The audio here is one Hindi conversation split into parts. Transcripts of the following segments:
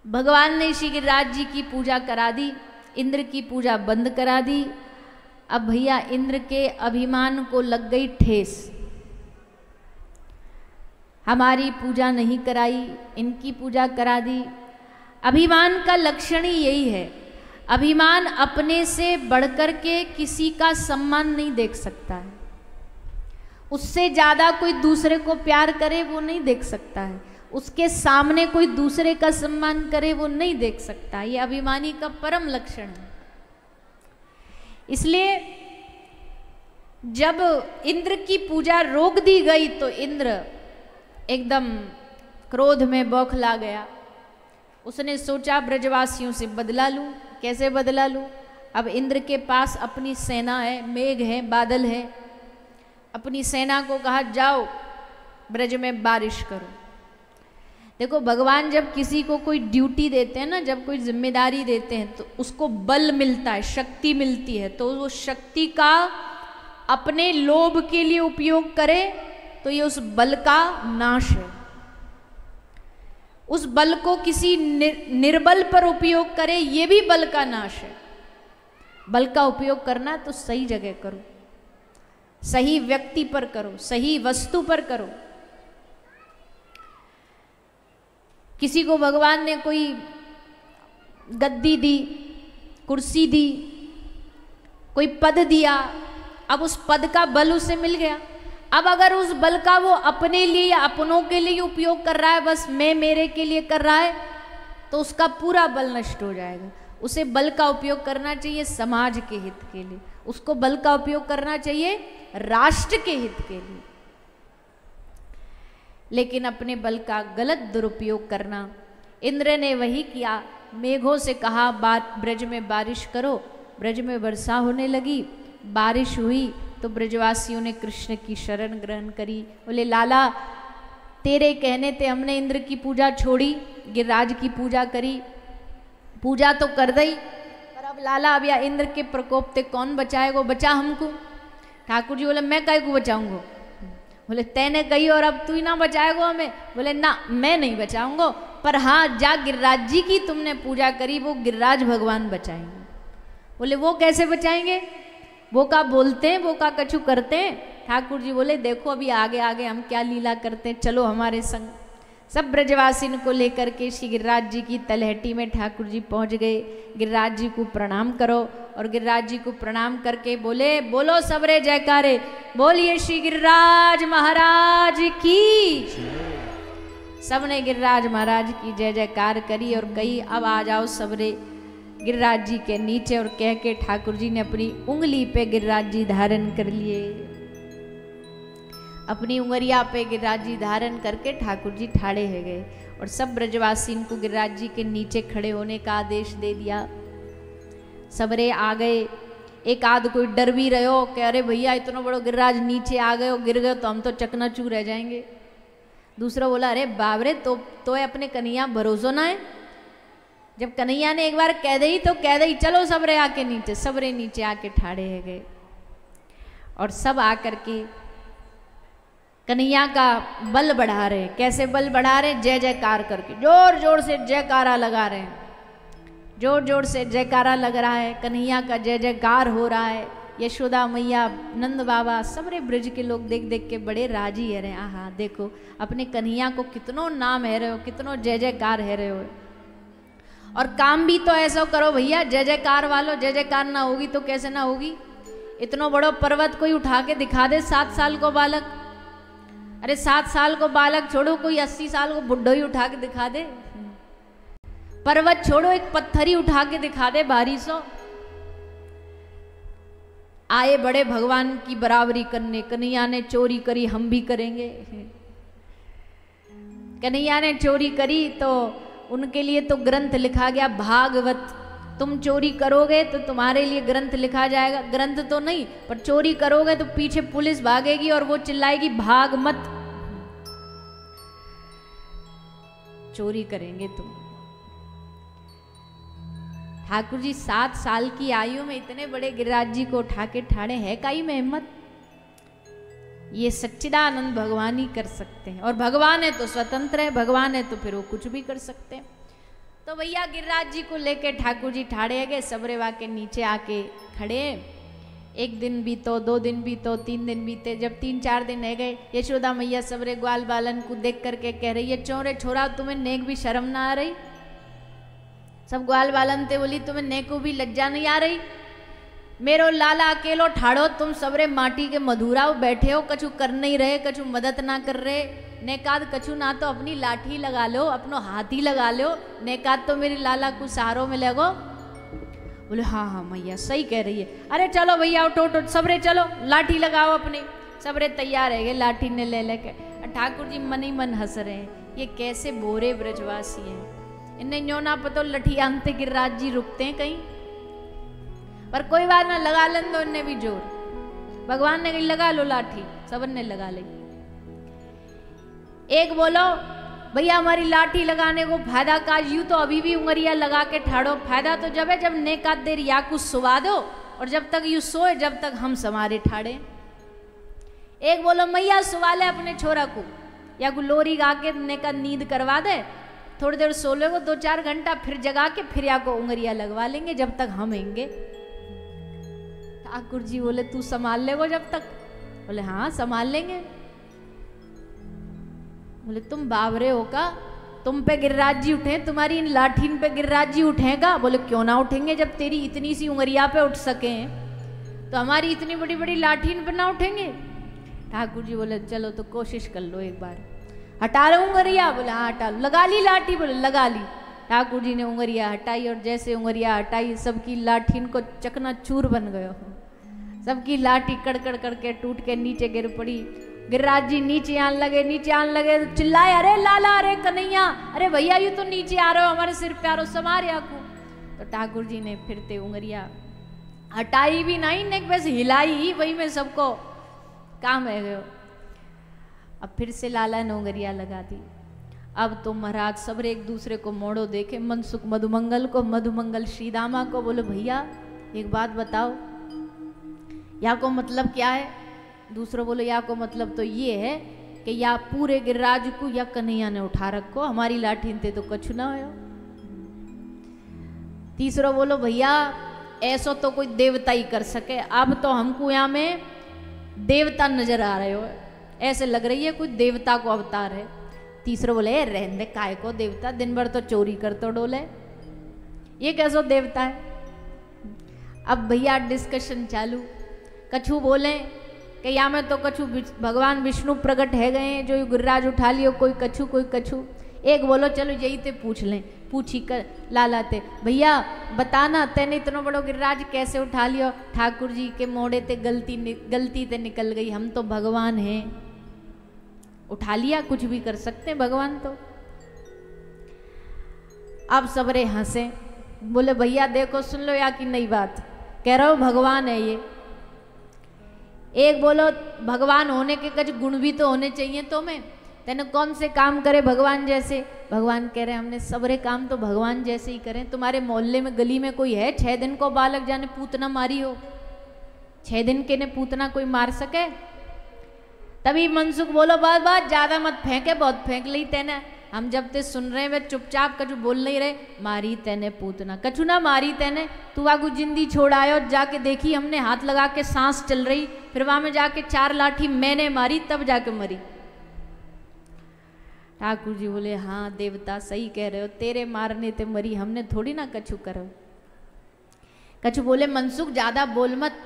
भगवान ने श्री गिरिराज जी की पूजा करा दी, इंद्र की पूजा बंद करा दी। अब भैया इंद्र के अभिमान को लग गई ठेस, हमारी पूजा नहीं कराई, इनकी पूजा करा दी। अभिमान का लक्षण ही यही है, अभिमान अपने से बढ़कर के किसी का सम्मान नहीं देख सकता है, उससे ज्यादा कोई दूसरे को प्यार करे वो नहीं देख सकता है, उसके सामने कोई दूसरे का सम्मान करे वो नहीं देख सकता। ये अभिमानी का परम लक्षण है। इसलिए जब इंद्र की पूजा रोक दी गई तो इंद्र एकदम क्रोध में बौखला गया। उसने सोचा ब्रजवासियों से बदला लूं। कैसे बदला लूं? अब इंद्र के पास अपनी सेना है, मेघ है, बादल है। अपनी सेना को कहा जाओ ब्रज में बारिश करो। देखो भगवान जब किसी को कोई ड्यूटी देते हैं ना, जब कोई जिम्मेदारी देते हैं तो उसको बल मिलता है, शक्ति मिलती है, तो वो शक्ति का अपने लोभ के लिए उपयोग करे तो ये उस बल का नाश है। उस बल को किसी निर्बल पर उपयोग करे ये भी बल का नाश है। बल का उपयोग करना तो सही जगह करो, सही व्यक्ति पर करो, सही वस्तु पर करो। किसी को भगवान ने कोई गद्दी दी, कुर्सी दी, कोई पद दिया, अब उस पद का बल उसे मिल गया। अब अगर उस बल का वो अपने लिए या अपनों के लिए उपयोग कर रहा है, बस मैं मेरे के लिए कर रहा है, तो उसका पूरा बल नष्ट हो जाएगा। उसे बल का उपयोग करना चाहिए समाज के हित के लिए, उसको बल का उपयोग करना चाहिए राष्ट्र के हित के लिए। लेकिन अपने बल का गलत दुरुपयोग करना, इंद्र ने वही किया। मेघों से कहा ब्रज में बारिश करो, ब्रज में वर्षा होने लगी, बारिश हुई तो ब्रजवासियों ने कृष्ण की शरण ग्रहण करी। बोले लाला तेरे कहने थे हमने इंद्र की पूजा छोड़ी, गिरिराज की पूजा करी, पूजा तो कर दी, पर अब लाला अब या इंद्र के प्रकोप से कौन बचाएगा? बचा हमको। ठाकुर जी बोले मैं काय को बचाऊंगा? बोले तैने कही और अब तू ही ना बचाएगा हमें? बोले ना मैं नहीं बचाऊंगा, पर हाँ जा गिरिराज जी की तुमने पूजा करी वो गिरिराज भगवान बचाएंगे। बोले वो कैसे बचाएंगे? वो का बोलते हैं, वो का कछु करते हैं? ठाकुर जी बोले देखो अभी आगे आगे हम क्या लीला करते हैं, चलो हमारे संग। सब ब्रजवासिन को लेकर के श्री गिरिराज जी की तलहटी में ठाकुर जी पहुंच गए। गिरिराज जी को प्रणाम करो, और गिरिराज जी को प्रणाम करके बोले बोलो सबरे जयकारे, बोलिए श्री गिरिराज महाराज की। सबने गिरिराज महाराज की जय जयकार करी और कही अब आ जाओ सबरे गिरिराज जी के नीचे। और कह के ठाकुर जी ने अपनी उंगली पे गिरिराज जी धारण कर लिए। अपनी उंगलिया पे गिरिराज जी धारण करके ठाकुर जी ठाड़े हो गए, और सब ब्रजवासी इनको गिरिराज जी के नीचे खड़े होने का आदेश दे दिया। सबरे आ गए। एक आध कोई डर भी रहे हो कि अरे भैया इतना बड़ो गिरिराज नीचे आ गए हो, गिर गए तो हम तो चकनाचूर रह जाएंगे। दूसरा बोला अरे बाबरे तो अपने कन्हैया भरोसा ना है। जब कन्हैया ने एक बार कह दी तो कह दी, चलो सबरे आके नीचे। सबरे नीचे आके ठाड़े है गए, और सब आकर के कन्हैया का बल बढ़ा रहे। कैसे बल बढ़ा रहे? जय जयकार करके, जोर जोर से जयकारा लगा रहे हैं। जोर जोर से जयकारा लग रहा है, कन्हैया का जय जयकार हो रहा है। यशोदा मैया, नंद बाबा, सबरे ब्रज के लोग देख देख के बड़े राजी है रहे। आहा देखो अपने कन्हैया को कितनो नाम है रहे हो, कितनो जय जयकार है रहे हो। और काम भी तो ऐसा करो भैया, जय जयकार वालों, जय जयकार ना होगी तो कैसे ना होगी? इतनो बड़ो पर्वत कोई उठा के दिखा दे, 7 साल को बालक। अरे 7 साल को बालक छोड़ो, कोई 80 साल को बुढ़ो ही उठा के दिखा दे। पर्वत छोड़ो, एक पत्थर ही उठा के दिखा दे भारी सो। आए बड़े भगवान की बराबरी करने, कन्हैया ने चोरी करी हम भी करेंगे। कन्हैया ने चोरी करी तो उनके लिए तो ग्रंथ लिखा गया भागवत। तुम चोरी करोगे तो तुम्हारे लिए ग्रंथ लिखा जाएगा। ग्रंथ तो नहीं, पर चोरी करोगे तो पीछे पुलिस भागेगी और वो चिल्लाएगी भाग मत, चोरी करेंगे तुम। ठाकुर जी 7 साल की आयु में इतने बड़े गिरिराज जी को उठा के ठाड़े, है काई में हिम्मत? ये सच्चिदानंद भगवान ही कर सकते हैं, और भगवान है तो स्वतंत्र है, भगवान है तो फिर वो कुछ भी कर सकते हैं। तो भैया गिरिराज जी को लेके ठाकुर जी ठाड़े गए, सबरेवा के नीचे आके खड़े। एक दिन बीतो, 2 दिन बीतो, 3 दिन बीते। जब 3-4 दिन रह गए, यशोदा मैया सबरे ग्वाल बालन को देख करके कह रही है, चौरे छोरा तुम्हें नेक भी शर्म ना आ रही? सब ग्वाल बालन थे, बोली तुम्हें नेक को भी लज्जा नहीं आ रही? मेरो लाला अकेलो ठाड़ो, तुम सबरे माटी के मधुरा बैठे हो, कछु कर नहीं रहे, कछु मदद ना कर रहे। नेकाद कछु ना तो अपनी लाठी लगा लो, अपनो हाथी लगा लो, नेकाद तो मेरी लाला को सहारों में लगो। बोले हाँ हाँ मैया सही कह रही है। अरे चलो भैया उठो उठो, सबरे चलो लाठी लगाओ अपनी। सबरे तैयार है गए लाठी ने ले लेके। ठाकुर जी मन ही मन हंस रहे हैं, ये कैसे बोरे ब्रजवासी हैं, इन्हें न्यो ना पतो लठियांते गिरिराज जी रुकते हैं कहीं। पर कोई बात ना, लगा लें दो इन्हें भी जोर। भगवान ने कही लगा लो लाठी, सबने लगा ली। एक बोलो भैया हमारी लाठी लगाने को फायदा का, यूं तो अभी भी उंगरिया लगा के ठाड़ो। फायदा तो जब है जब नेकात देर या कुछ सुवा दो, और जब तक यू सोए जब तक हम समारे ठाड़े। एक बोलो मैया सुवा ले अपने छोरा को, या को लोरी गा के नेकात नींद करवा दे, थोड़ी देर सो ले को 2-4 घंटा, फिर जगा के फिर या को उंगरिया लगवा लेंगे जब तक हम आएंगे। ठाकुर जी बोले तू संभाल ले वो जब तक? बोले हाँ संभाल लेंगे। बोले तुम बावरे हो का, तुम पे गिरिराज जी उठे, तुम्हारी इन लाठीन पे गिरिराज जी उठेगा? बोले क्यों ना उठेंगे, जब तेरी इतनी सी उंगरिया पे उठ सके तो हमारी इतनी बड़ी बड़ी लाठीन पे ना उठेंगे? ठाकुर जी बोले चलो तो कोशिश कर लो एक बार, हटा लो उंगरिया। बोले हाँ हटा लो। लगा ली लाठी? बोले लगा ली। ठाकुर जी ने उंगरिया हटाई, और जैसे उंगरिया हटाई सबकी लाठीन को चकनाचूर बन गयो। सबकी लाठी कड़कड़ करके टूट के नीचे गिर पड़ी। गिरिराज जी नीचे आने लगे, चिल्लाए अरे लाला, अरे कन्हैया, अरे भैया यू तो नीचे आ रहे हो, हमारे सिर पे आ रहे हो, समारिया को। तो ठाकुर जी ने फिरते उंगरिया हटाई भी नहीं, ने बस हिलाई ही, वही में सबको काम है गयो। अब फिर से लाला ने उंगरिया लगा दी। अब तो महाराज सबरे एक दूसरे को मोड़ो देखे, मनसुख मधुमंगल को, मधुमंगल श्रीदामा को। बोलो भैया एक बात बताओ, या को मतलब क्या है? दूसरों बोलो या को मतलब तो ये है कि या पूरे गिरिराज को या कन्हैया ने उठा रखो, हमारी लाठी ते तो कछु ना हो। तीसरो बोलो भैया ऐसो तो कोई देवता ही कर सके, अब तो हमको यहाँ में देवता नजर आ रहे हो, ऐसे लग रही है कोई देवता को अवतार है। तीसरो बोले रहने दे, काय को देवता, दिन भर तो चोरी कर तो डोले, ये कैसो देवता है। अब भैया डिस्कशन चालू। कछु बोले कि या में तो कछु भगवान विष्णु प्रकट है गए हैं जो गिरिराज उठा लियो, कोई कछु। एक बोलो चलो यही ते पूछ लें, पूछी कर लाला ते, भैया बताना तेने इतना बड़ो गिरिराज कैसे उठा लियो? ठाकुर जी के मोड़े ते गलती ते निकल गई, हम तो भगवान हैं, उठा लिया, कुछ भी कर सकते हैं भगवान तो। अब सबरे हंसे, बोले भैया देखो सुन लो या की नई बात कह रहा हो, भगवान है ये। एक बोलो भगवान होने के कुछ गुण भी तो होने चाहिए तुम्हें, तेने कौन से काम करे भगवान जैसे? भगवान कह रहे हमने सबरे काम तो भगवान जैसे ही करें। तुम्हारे मोहल्ले में गली में कोई है 6 दिन को बालक जाने पूतना मारी हो? 6 दिन के ने पूतना कोई मार सके? तभी मनसुख बोलो बात ज्यादा मत फेंके, बहुत फेंक ली तेने, हम जब ते सुन रहे हैं वे चुपचाप कछु बोल नहीं रहे। मारी तेने पूतना, कछु ना मारी तेने, तू आगू जिंदी छोड़ायो, जाके देखी हमने हाथ लगा के सांस चल रही, फिर वहां में जाके 4 लाठी मैंने मारी तब जाके मरी। ठाकुर जी बोले हाँ देवता सही कह रहे हो, तेरे मारने ते मरी, हमने थोड़ी ना कछु करो। कछु बोले मनसुख ज्यादा बोल मत,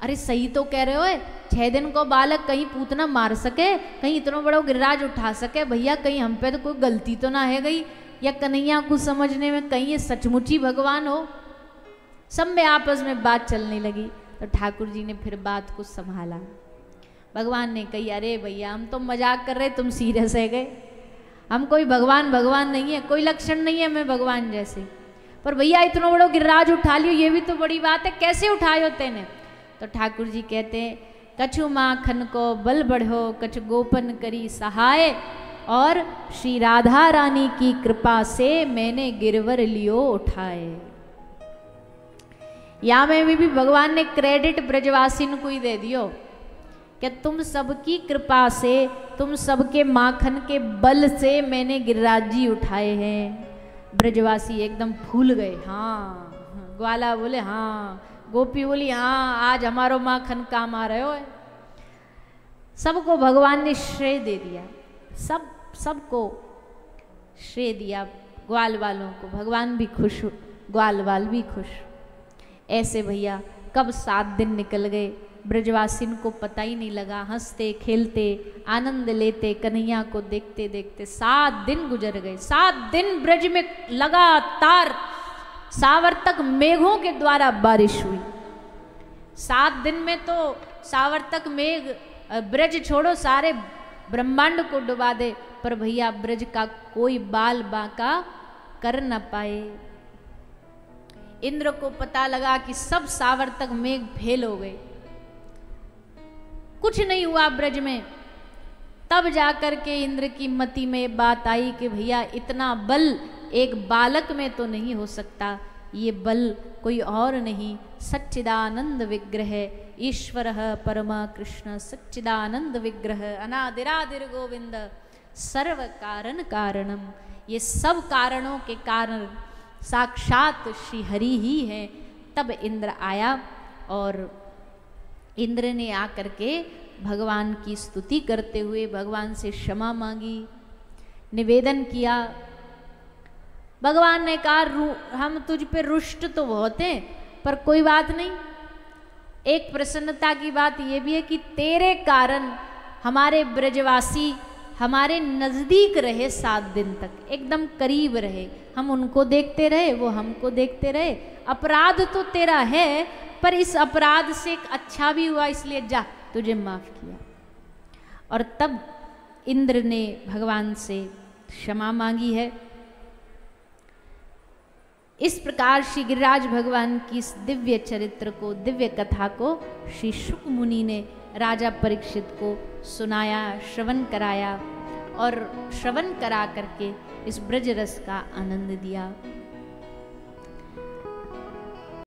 अरे सही तो कह रहे हो, 6 दिन को बालक कहीं पूतना मार सके, कहीं इतना बड़ा गिरिराज उठा सके? भैया कहीं हम पे तो कोई गलती तो ना है गई, या कन्हैया को समझने में कहीं ये सचमुची भगवान हो? सब में आपस में बात चलने लगी। तो ठाकुर जी ने फिर बात को संभाला। भगवान ने कही अरे भैया हम तो मजाक कर रहे, तुम सीरियस है गए, हम कोई भगवान नहीं है, कोई लक्षण नहीं है मैं भगवान जैसे, पर भैया इतना बड़ा गिरिराज उठा लियो ये भी तो बड़ी बात है, कैसे उठायो तेने? तो ठाकुर जी कहते हैं कछु माखन को बल बढ़ो, कछु गोपन करी सहाय, और श्री राधा रानी की कृपा से मैंने गिरवर लियो उठाए। यहाँ में भी भगवान ने क्रेडिट ब्रजवासी को ही दे दियो कि तुम सबकी कृपा से, तुम सबके माखन के बल से मैंने गिरिराज जी उठाए हैं। ब्रजवासी एकदम फूल गए। हाँ, ग्वाला बोले हाँ, गोपी बोली हाँ, आज हमारो माखन काम आ रहे हो। सबको भगवान ने श्रेय दे दिया, सबको श्रेय दिया। ग्वाल वालों को भगवान भी खुश, ग्वाल वाल भी खुश। ऐसे भैया कब 7 दिन निकल गए, ब्रजवासिन को पता ही नहीं लगा। हंसते खेलते आनंद लेते कन्हैया को देखते देखते 7 दिन गुजर गए। 7 दिन ब्रज में लगातार सावर्तक मेघों के द्वारा बारिश हुई। 7 दिन में तो सावर्तक मेघ ब्रज छोड़ो सारे ब्रह्मांड को डुबा दे, पर भैया ब्रज का कोई बाल बांका कर न पाए। इंद्र को पता लगा कि सब सावर्तक मेघ फेल हो गए, कुछ नहीं हुआ ब्रज में। तब जाकर के इंद्र की मति में बात आई कि भैया इतना बल एक बालक में तो नहीं हो सकता, ये बल कोई और नहीं, सच्चिदानंद विग्रह ईश्वर परमा कृष्ण सच्चिदानंद विग्रह अनादिरादिर गोविंद सर्व कारण कारणम। ये सब कारणों के कारण साक्षात श्री हरि ही हैं। तब इंद्र आया और इंद्र ने आकर के भगवान की स्तुति करते हुए भगवान से क्षमा मांगी, निवेदन किया। भगवान ने कहा हम तुझ पे रुष्ट तो बहुत हैं, पर कोई बात नहीं। एक प्रसन्नता की बात यह भी है कि तेरे कारण हमारे ब्रजवासी हमारे नज़दीक रहे, 7 दिन तक एकदम करीब रहे। हम उनको देखते रहे, वो हमको देखते रहे। अपराध तो तेरा है, पर इस अपराध से एक अच्छा भी हुआ, इसलिए जा तुझे माफ किया। और तब इंद्र ने भगवान से क्षमा मांगी है। इस प्रकार श्री गिरिराज भगवान की इस दिव्य चरित्र को, दिव्य कथा को श्री शुक मुनि ने राजा परीक्षित को सुनाया, श्रवण कराया और श्रवण करा करके इस ब्रज रस का आनंद दिया।